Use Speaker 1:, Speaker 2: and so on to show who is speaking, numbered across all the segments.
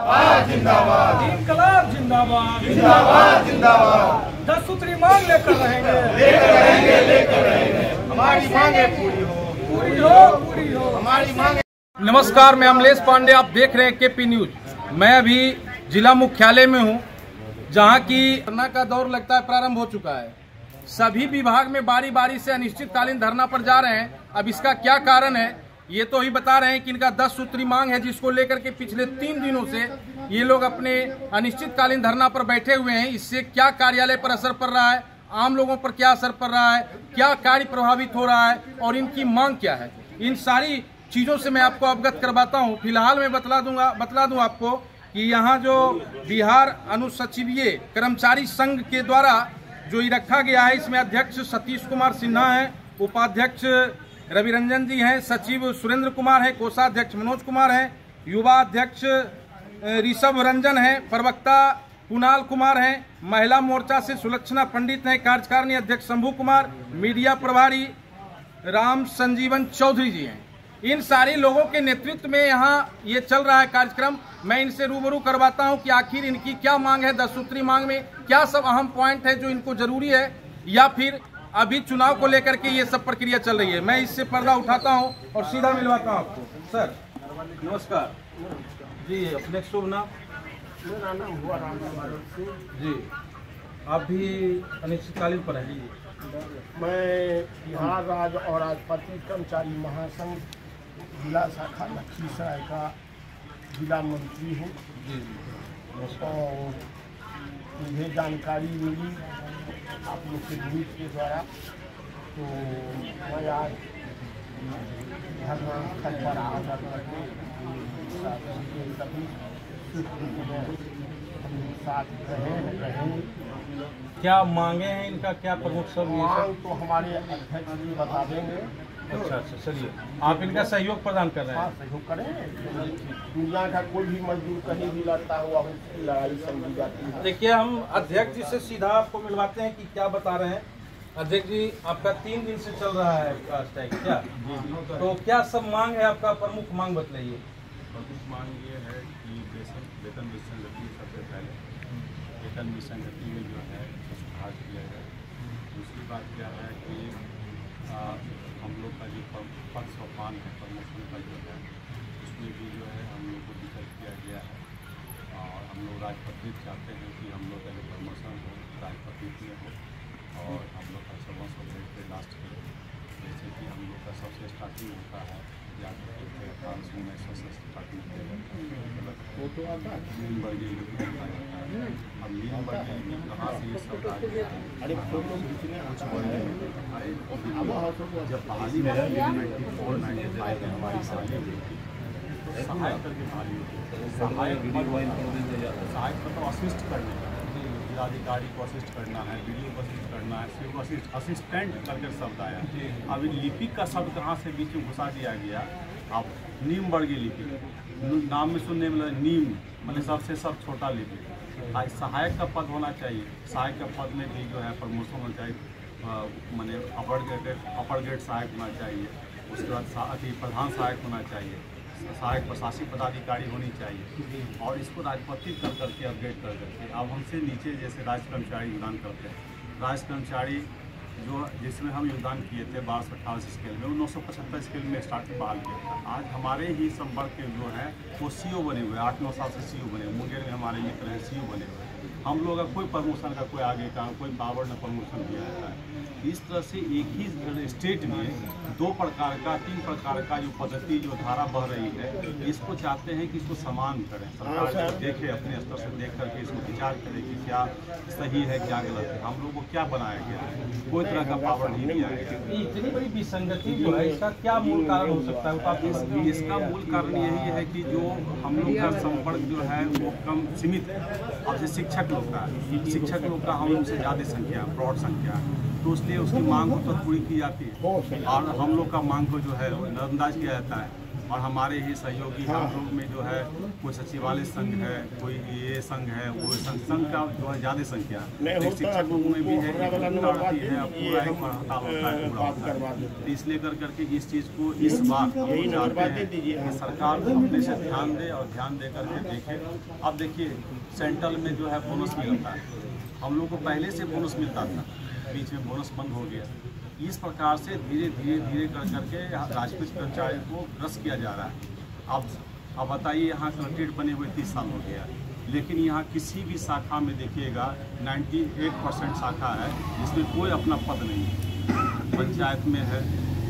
Speaker 1: जिंदाबाद, इनकलाब जिंदाबाद,
Speaker 2: जिंदाबाद जिंदाबाद।
Speaker 1: 10 सूत्री मांग लेकर रहेंगे,
Speaker 2: लेकर रहेंगे। हमारी मांगे पूरी
Speaker 1: हो
Speaker 2: हमारी मांगे।
Speaker 3: नमस्कार, मैं अमलेश पांडे, आप देख रहे हैं केपी न्यूज। मैं अभी जिला मुख्यालय में हूं, जहां की धरना का दौर लगता है प्रारंभ हो चुका है। सभी विभाग में बारी बारी से अनिश्चितकालीन धरना पर जा रहे हैं। अब इसका क्या कारण है ये तो ही बता रहे हैं कि इनका 10 सूत्री मांग है, जिसको लेकर के पिछले 3 दिनों से ये लोग अपने अनिश्चितकालीन धरना पर बैठे हुए हैं। इससे क्या कार्यालय पर असर पड़ रहा है, आम लोगों पर क्या असर पड़ रहा है, क्या कार्य प्रभावित हो रहा है और इनकी मांग क्या है, इन सारी चीजों से मैं आपको अवगत करवाता हूं। फिलहाल मैं बतला दूं आपको कि यहाँ जो बिहार अनुसचिवीय कर्मचारी संघ के द्वारा जो ये रखा गया है, इसमें अध्यक्ष सतीश कुमार सिन्हा है, उपाध्यक्ष रवि रंजन जी हैं, सचिव सुरेंद्र कुमार है, कोषाध्यक्ष मनोज कुमार है, युवा अध्यक्ष ऋषभ रंजन है, प्रवक्ता कुणाल कुमार हैं, महिला मोर्चा से सुलक्षणा पंडित हैं, कार्यकारिणी अध्यक्ष शंभू कुमार, मीडिया प्रभारी राम संजीवन चौधरी जी हैं। इन सारे लोगों के नेतृत्व में यहाँ ये चल रहा है कार्यक्रम। मैं इनसे रूबरू करवाता हूँ कि आखिर इनकी क्या मांग है, 10 सूत्री मांग में क्या सब अहम पॉइंट है जो इनको जरूरी है, या फिर अभी चुनाव को लेकर के ये सब प्रक्रिया चल रही है। मैं इससे पर्दा उठाता हूँ और सीधा मिलवाता हूँ आपको। सर नमस्कार जी, अपने शुभ नाम?
Speaker 2: मेरा नाम हुआ राम
Speaker 3: जी, आप भी अनिश्चितकालीन पर हैं?
Speaker 2: मैं बिहार राज्य और राजपत्रित कर्मचारी महासंघ जिला शाखा लखीसराय का जिला मंत्री हूँ। और मुझे जानकारी मिली आप लोग के न्यूज के द्वारा, तो मैं आज धरना स्थल पर आकर सभी साथ रहे।
Speaker 3: क्या मांगे हैं इनका, क्या प्रमुख सब?
Speaker 2: मांग तो हमारे अध्यक्ष जी बता देंगे।
Speaker 3: अच्छा, चलिए, आप इनका सहयोग प्रदान कर रहे हैं?
Speaker 2: हाँ, सहयोग करेंगे। दुनिया का कोई भी मजदूर कहीं भी लड़ता हुआ उसकी लड़ाई समझी जाती है।
Speaker 3: देखिए, हम अध्यक्ष जी से सीधा आपको मिलवाते हैं कि क्या बता रहे हैं। अध्यक्ष जी, आपका 3 दिन से चल रहा है स्ट्राइक, क्या? तो क्या सब मांग है आपका? प्रमुख मांग बतलाइए।
Speaker 4: प्रमुख मांग ये है कि वेतन विसंगति, सबसे पहले वेतन विसंगति में जो है सुधार किया जाए। दूसरी बात क्या है कि हम लोग का जो पद सोपान है, प्रमोशन का जो है, उसमें भी जो है हम लोग को विकल्प किया गया है। और हम लोग राजपत्रित चाहते हैं कि हम लोग का जो प्रमोशन हो राजपत्रित में हो और हम लोग का 1600 ग्रेड पे लास्ट हो। जैसे कि हम लोग का सबसे स्टार्टिंग होता है स्टार्टिंग वो तो आता है नीम वर्गीय होता है। अब नीम वर्गीय कहाँ से ये सब आ गया? अरे जब बहाली 94-95 में हमारी सहायक करके बहाली होती है। सहायक मतलब असिस्ट करने का, जिलाधिकारी को असिस्ट करना है, वीडियो को असिस्ट करना है, सी को असिस्टेंट करके शब्द आया। अब लिपिक का शब्द कहाँ से बीच में घुसा दिया गया? अब नीम वर्गीय लिपिक, नाम में सुनने में नीम मतलब सबसे सब छोटा लिपिक। सहायक का पद होना चाहिए, सहायक का पद में भी जो है प्रमोशन होना चाहिए, मैंने अपर ग्रेड सहायक होना चाहिए। उसके बाद प्रधान सहायक होना चाहिए, सहायक प्रशासनिक पदाधिकारी होनी चाहिए, और इसको राजपत्रित कर करके अपग्रेड कर करके अब हमसे नीचे जैसे राज्य कर्मचारी योगदान करते हैं। राज्य कर्मचारी जो जिसमें हम योगदान किए थे 1288 स्केल में, वो 975 स्केल में स्टार्टिंग बहाल किया था। आज हमारे ही संपर्क के जो है वो सीओ बने हुए, 8-9 साल से सीओ बने। मुंगेर में हमारे मित्र हैं, सीओ बने हुए। हम लोग का कोई प्रमोशन का कोई आगे का कोई पावर न प्रमोशन दिया जाता है। इस तरह से एक ही स्टेट में 2 प्रकार का 3 प्रकार का जो पद्धति जो धारा बह रही है, इसको चाहते हैं कि इसको समान करें। सरकार देखे, अपने स्तर से देख करके इसको विचार करे कि क्या सही है क्या गलत है, हम लोग को क्या बनाया गया है। कोई तरह का पावर नहीं दिया गया।
Speaker 3: इतनी बड़ी विसंगति जो है, इसका क्या मूल कारण हो सकता है?
Speaker 4: इसका मूल कारण यही है कि जो हम लोग का संपर्क जो है वो कम सीमित है। अब जैसे शिक्षक लोग का हम लोग से ज़्यादा संख्या, ब्रॉड संख्या, तो इसलिए उसकी मांग को तो पूरी की जाती है और हम लोग का मांग को जो है नजरअंदाज किया जाता है। और हमारे ही सहयोगी हम लोग में जो है कोई सचिवालय संघ है, कोई ये संघ है, वो संघ का जो है ज़्यादा संख्या शिक्षकों में भी है, पूरा एक हड़ताल होता है, पूरा होता है। तो इसलिए करके इस चीज़ को इस बार हम चाहते हैं कि सरकार अपने से ध्यान दे और ध्यान दे करके देखे। अब देखिए सेंट्रल में जो है बोनस मिलता है, हम लोग को पहले से बोनस मिलता था, बीच में बोनस बंद हो गया। इस प्रकार से धीरे धीरे करके राजपूत कर्मचारी को ग्रस्त किया जा रहा है। अब बताइए, यहाँ कलेक्ट्रेट बने हुए 30 साल हो गया, लेकिन यहाँ किसी भी शाखा में देखिएगा 98% शाखा है जिसमें कोई अपना पद नहीं है। पंचायत में है,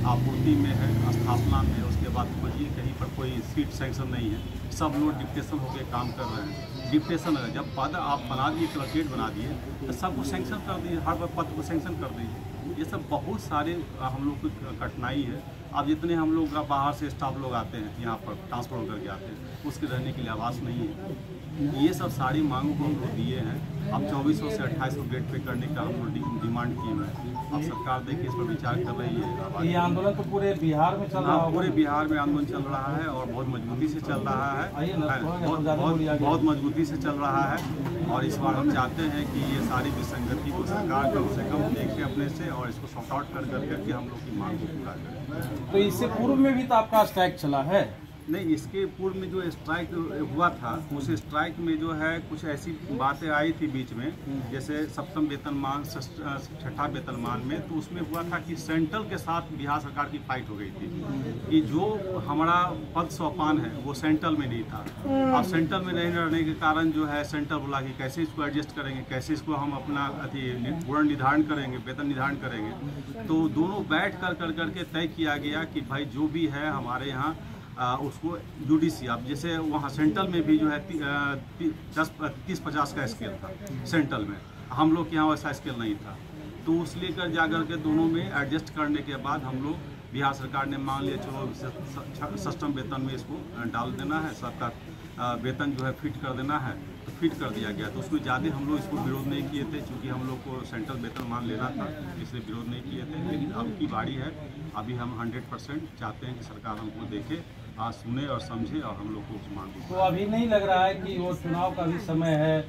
Speaker 4: आपूर्ति में है, स्थापना में है, उसके बाद खोजिए कहीं पर कोई सीट सेंक्शन नहीं है, सब लोग डिप्टेशन होकर काम कर रहे हैं। डिप्टेशन है, जब पद आप बना दिए, कलेक्ट्रेट बना दिए, तो सबको सेंक्शन कर दीजिए, हर पद को सेंक्शन कर दीजिए। ये सब बहुत सारे हम लोग की कठिनाई है। अब जितने हम लोग बाहर से स्टाफ लोग आते हैं यहाँ पर ट्रांसफर करके आते हैं, उसके रहने के लिए आवास नहीं है। ये सब सारी मांगों को हम लोग दिए हैं। अब 2400 से 2800 बेड पे करने का हम लोग डिमांड किए हैं। अब सरकार देखिए इस पर विचार कर रही है।
Speaker 3: ये आंदोलन तो पूरे बिहार में चल रहा है।
Speaker 4: पूरे बिहार में आंदोलन चल रहा है और बहुत मजबूती से चल रहा है, बहुत मजबूती से चल रहा है। और इस बार हम चाहते हैं कि ये सारी विसंगति को सरकार कम से कम देखे अपने से और इसको सॉर्ट आउट कर करके हम लोग की मांग को पूरा करें।
Speaker 3: तो इससे पूर्व में भी तो आपका स्ट्राइक चला है?
Speaker 4: नहीं, इसके पूर्व में जो स्ट्राइक हुआ था, उस स्ट्राइक में जो है कुछ ऐसी बातें आई थी बीच में, जैसे सप्तम वेतनमान, छठा वेतनमान में, तो उसमें हुआ था कि सेंट्रल के साथ बिहार सरकार की फाइट हो गई थी कि जो हमारा पद सोपान है वो सेंट्रल में नहीं था। अब सेंट्रल में नहीं रहने के कारण जो है सेंट्रल बोला कि कैसे इसको एडजस्ट करेंगे, कैसे इसको हम अपना गुण निर्धारण करेंगे, वेतन निर्धारण करेंगे। तो दोनों बैठ कर करके तय किया गया कि भाई जो भी है हमारे यहाँ उसको यूडीसी, अब जैसे वहाँ सेंट्रल में भी जो है 30-50 का स्केल था सेंट्रल में, हम लोग के यहाँ वैसा स्केल नहीं था। तो उस लेकर जाकर के दोनों में एडजस्ट करने के बाद हम लोग बिहार सरकार ने मान लिया चलो सष्टम वेतन में इसको डाल देना है, सबका वेतन जो है फिट कर देना है, तो फिट कर दिया गया। तो उसमें ज़्यादा हम लोग इसको विरोध नहीं किए थे, क्योंकि हम लोग को सेंट्रल वेतन मान लेना था, इसलिए विरोध नहीं किए थे। लेकिन अब की बारी है, अभी हम 100% चाहते हैं कि सरकार हमको देखे, आज सुने और समझे और हम लोग को उस मांग।
Speaker 3: तो अभी नहीं लग रहा है कि वो चुनाव का भी समय है,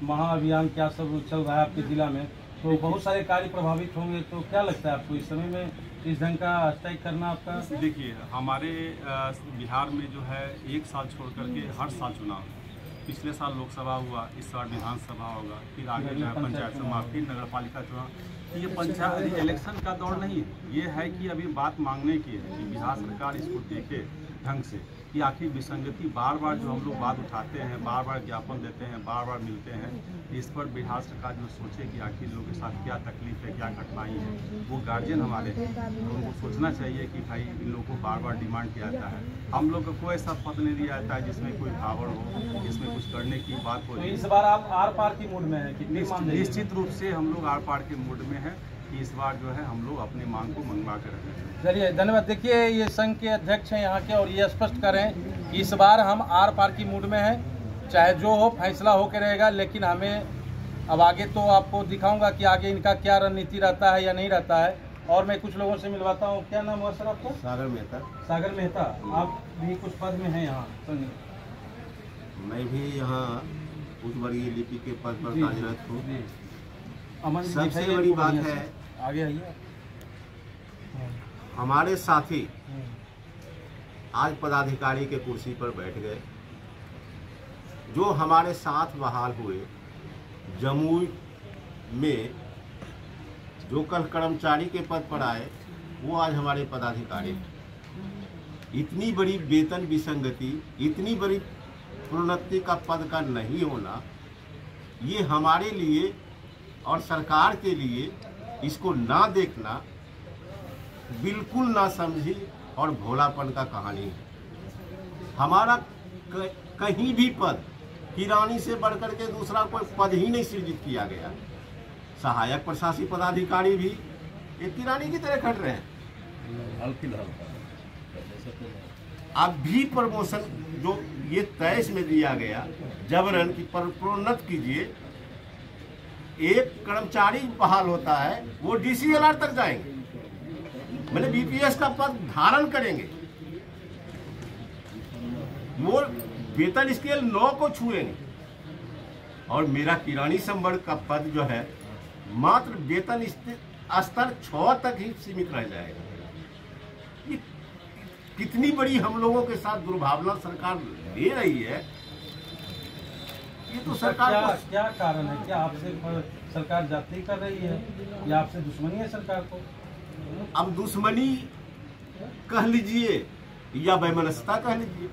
Speaker 3: महाअभियान क्या सब चल रहा है आपके जिला में, तो बहुत सारे कार्य प्रभावित होंगे, तो क्या लगता है आपको इस समय में इस ढंग का स्ट्राइक करना आपका?
Speaker 4: देखिए, हमारे बिहार में जो है एक साल छोड़ करके हर साल चुनाव, पिछले साल लोकसभा हुआ, इस साल विधानसभा होगा, फिर आगे जो है पंचायत चुनाव, फिर नगर पालिका चुनाव। ये पंचायत इलेक्शन का दौर नहीं है, ये है कि अभी बात मांगने की है कि बिहार सरकार इसको देखे ढंग से कि आखिर विसंगति बार बार जो हम लोग बात उठाते हैं, बार बार ज्ञापन देते हैं, बार बार मिलते हैं, इस पर बिहार सरकार जो सोचे कि आखिर लोगों के साथ क्या तकलीफ है, क्या कठिनाई है। वो गार्जियन हमारे हैं, तो उनको सोचना चाहिए कि भाई इन लोगों को बार बार डिमांड किया जाता है। हम लोग को कोई ऐसा पद नहीं दिया जाता है जिसमें कोई भावड़ हो, जिसमें कुछ करने की बात हो।
Speaker 3: तो इस बार आप आर पार की मूड में है?
Speaker 4: निश्चित रूप से हम लोग आर पार के मूड में है कि इस बार जो है हम लोग अपनी मांग को मनवा कर रहे हैं।
Speaker 3: चलिए, धन्यवाद। देखिए, ये संघ के अध्यक्ष हैं यहाँ के, और ये स्पष्ट करें कि इस बार हम आर पार की मूड में हैं, चाहे जो हो फैसला होकर रहेगा। लेकिन हमें अब आगे तो आपको दिखाऊंगा कि आगे इनका क्या रणनीति रहता है या नहीं रहता है। और मैं कुछ लोगों से मिलवाता हूँ। क्या नाम हुआ सर आपका?
Speaker 2: सागर मेहता।
Speaker 3: सागर मेहता, आप भी कुछ पद में हैं यहाँ?
Speaker 2: मैं भी यहाँ उच्च वर्गीय लिपि के पद पर कार्यरत हूँ। सबसे बड़ी बात है,
Speaker 3: आगे आइए,
Speaker 2: हमारे साथी आज पदाधिकारी के कुर्सी पर बैठ गए। जो हमारे साथ बहाल हुए जमुई में, जो कल कर्मचारी के पद पर आए, वो आज हमारे पदाधिकारी। इतनी बड़ी वेतन विसंगति, इतनी बड़ी प्रोन्नति का पद का नहीं होना, ये हमारे लिए और सरकार के लिए इसको ना देखना बिल्कुल ना समझी और भोलापन का कहानी है। हमारा कहीं भी पद किरानी से बढ़कर के दूसरा कोई पद ही नहीं सृजित किया गया। सहायक प्रशासनिक पदाधिकारी भी एक किरानी की तरह खट रहे हैं। अब भी प्रमोशन जो ये 23 में दिया गया, जबरन की प्रोन्नत कीजिए। एक कर्मचारी बहाल होता है, वो डीसीएलआर तक जाएंगे, मैंने बीपीएस का पद धारण करेंगे। वो वेतन स्केल 9 को छुए नहीं, और मेरा किरानी संवर्ग का पद जो है मात्र वेतन स्तर 6 तक ही सीमित रह जाएगा। ये कितनी बड़ी हम लोगों के साथ दुर्भावना सरकार ले रही है। ये तो सरकार
Speaker 3: क्या कारण है? क्या आपसे सरकार जाती कर रही है या आपसे दुश्मनी है सरकार को?
Speaker 2: अब दुश्मनी कह लीजिए या वैमनस्यता कह लीजिए,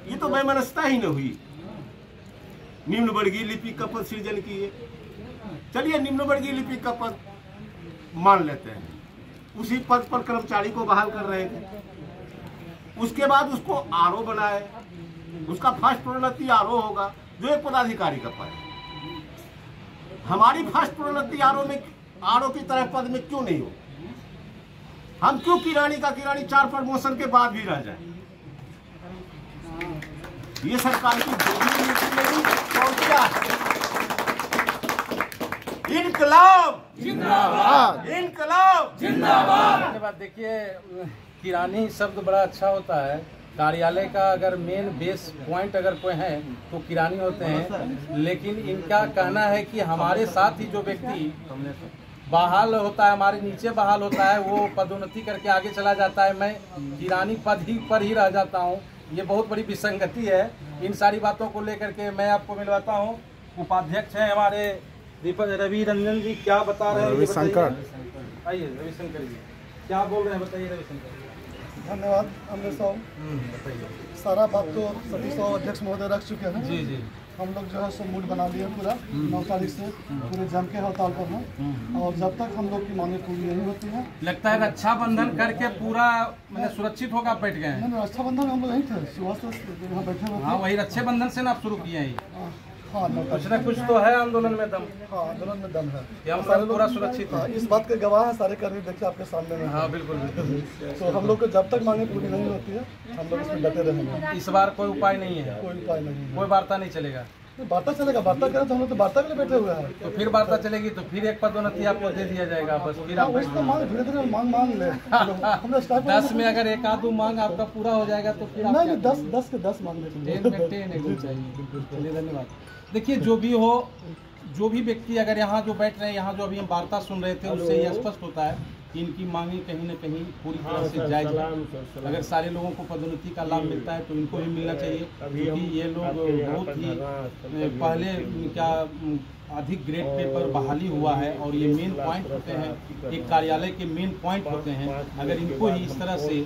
Speaker 2: ये तो वैमनस्यता ही न हुई। निम्न वर्गीय लिपिक का पद सृजन किए, चलिए निम्न वर्गीय लिपिक का पद मान लेते हैं, उसी पद पर कर्मचारी को बहाल कर रहे थे। उसके बाद उसको आरओ बनाए, उसका फर्स्ट प्रोन्नति आरओ होगा जो एक पदाधिकारी का पद है। हमारी फर्स्ट प्रोन्नति आरओ की तरह पद में क्यों नहीं हो? हम क्यों किरानी का किरानी 4 प्रमोशन के बाद भी रह जाए? ये सरकार की जो भी नीति नहीं कौन क्या है? इनकलाब जिंदाबाद, इनकलाब जिंदाबाद।
Speaker 3: उसके बाद देखिए, किरानी शब्द बड़ा अच्छा होता है। कार्यालय का अगर मेन बेस पॉइंट अगर कोई है तो किरानी होते हैं, लेकिन इनका कहना है कि हमारे साथ ही जो व्यक्ति बहाल होता है, हमारे नीचे बहाल होता है, वो पदोन्नति करके आगे चला जाता है, मैं किरानी पद ही पर ही रह जाता हूँ। ये बहुत बड़ी विसंगति है। इन सारी बातों को लेकर के मैं आपको मिलवाता हूँ। उपाध्यक्ष हैं हमारे रवि रंजन जी, क्या बता रहे हैं? रविशंकर, आइए रविशंकर जी, क्या बोल रहे हैं बताइए रविशंकर।
Speaker 5: धन्यवाद अमृत साहब।
Speaker 3: बताइए।
Speaker 5: सारा बात तो सतीश साहब अध्यक्ष महोदय रख चुके हैं।
Speaker 3: जी जी।
Speaker 5: हम लोग जो है सो मूड बना लिए पूरा 9 तारीख से पूरे जम के हड़ताल पर हैं, और जब तक हम लोग की मांगें पूरी नहीं होती हैं।
Speaker 3: लगता है रक्षाबंधन करके पूरा मैंने सुरक्षित होकर बैठ गए हैं।
Speaker 5: नहीं, रक्षाबंधन हम लोग नहीं थे, सुबह से यहाँ बैठे हुए
Speaker 3: हाँ, वही रक्षाबंधन से ना आप शुरू किए हैं।
Speaker 5: हाँ, 9
Speaker 3: कुछ न कुछ तो है आंदोलन में दम।
Speaker 5: हाँ, आंदोलन में दम है।
Speaker 3: कि हम लोग पूरा सुरक्षित हैं।
Speaker 5: इस बात के गवाह है सारे कर्मी, देखिए आपके सामने में।
Speaker 3: हाँ बिल्कुल बिल्कुल।
Speaker 5: तो हम लोग को जब तक मांगे पूरी नहीं होती है हम लोग इसमें डटे रहेंगे।
Speaker 3: इस बार कोई उपाय नहीं है,
Speaker 5: कोई उपाय नहीं है।
Speaker 3: कोई वार्ता नहीं चलेगा।
Speaker 5: वार्ता चलेगा, वार्ता करें तो हम लोग तो वार्ता के लिए बैठे हुए हैं।
Speaker 3: तो फिर वार्ता चलेगी तो फिर एक पदोन्नति आपको दे दिया जाएगा, बस फिर आप
Speaker 5: उसको मांग धीरे धीरे मांग ले। हम
Speaker 3: 10 में अगर एक आध मांग आपका पूरा हो जाएगा तो फिर
Speaker 5: नहीं, 10 के 10 मांग लेते।
Speaker 3: 10 में 10 एकदम चाहिए। चलिए धन्यवाद। देखिए, जो भी हो, जो भी व्यक्ति अगर यहाँ जो बैठ रहे हैं, यहाँ जो अभी हम वार्ता सुन रहे थे, उससे ये स्पष्ट होता है कि इनकी मांगे कहीं न कहीं पूरी तरह से जायज है। अगर सारे लोगों को पदोन्नति का लाभ मिलता है तो इनको भी मिलना चाहिए, क्योंकि ये लोग बहुत ही पहले क्या अधिक ग्रेड पे पर बहाली हुआ है, और ये मेन पॉइंट होते हैं, एक कार्यालय के मेन पॉइंट होते हैं। अगर इनको ही इस तरह से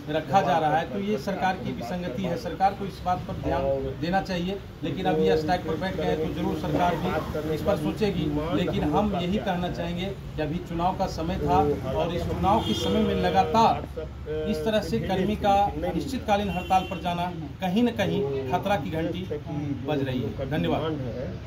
Speaker 3: रखा जा रहा है तो ये सरकार की विसंगति है। सरकार को इस बात पर ध्यान देना चाहिए, लेकिन अभी ये स्ट्राइक पर बैठ गए तो जरूर सरकार भी इस पर सोचेगी। लेकिन हम यही कहना चाहेंगे कि अभी चुनाव का समय था, और इस चुनाव के समय में लगातार इस तरह से कर्मी का अनिश्चितकालीन हड़ताल पर जाना कहीं न कहीं खतरा की घंटी बज रही है। धन्यवाद।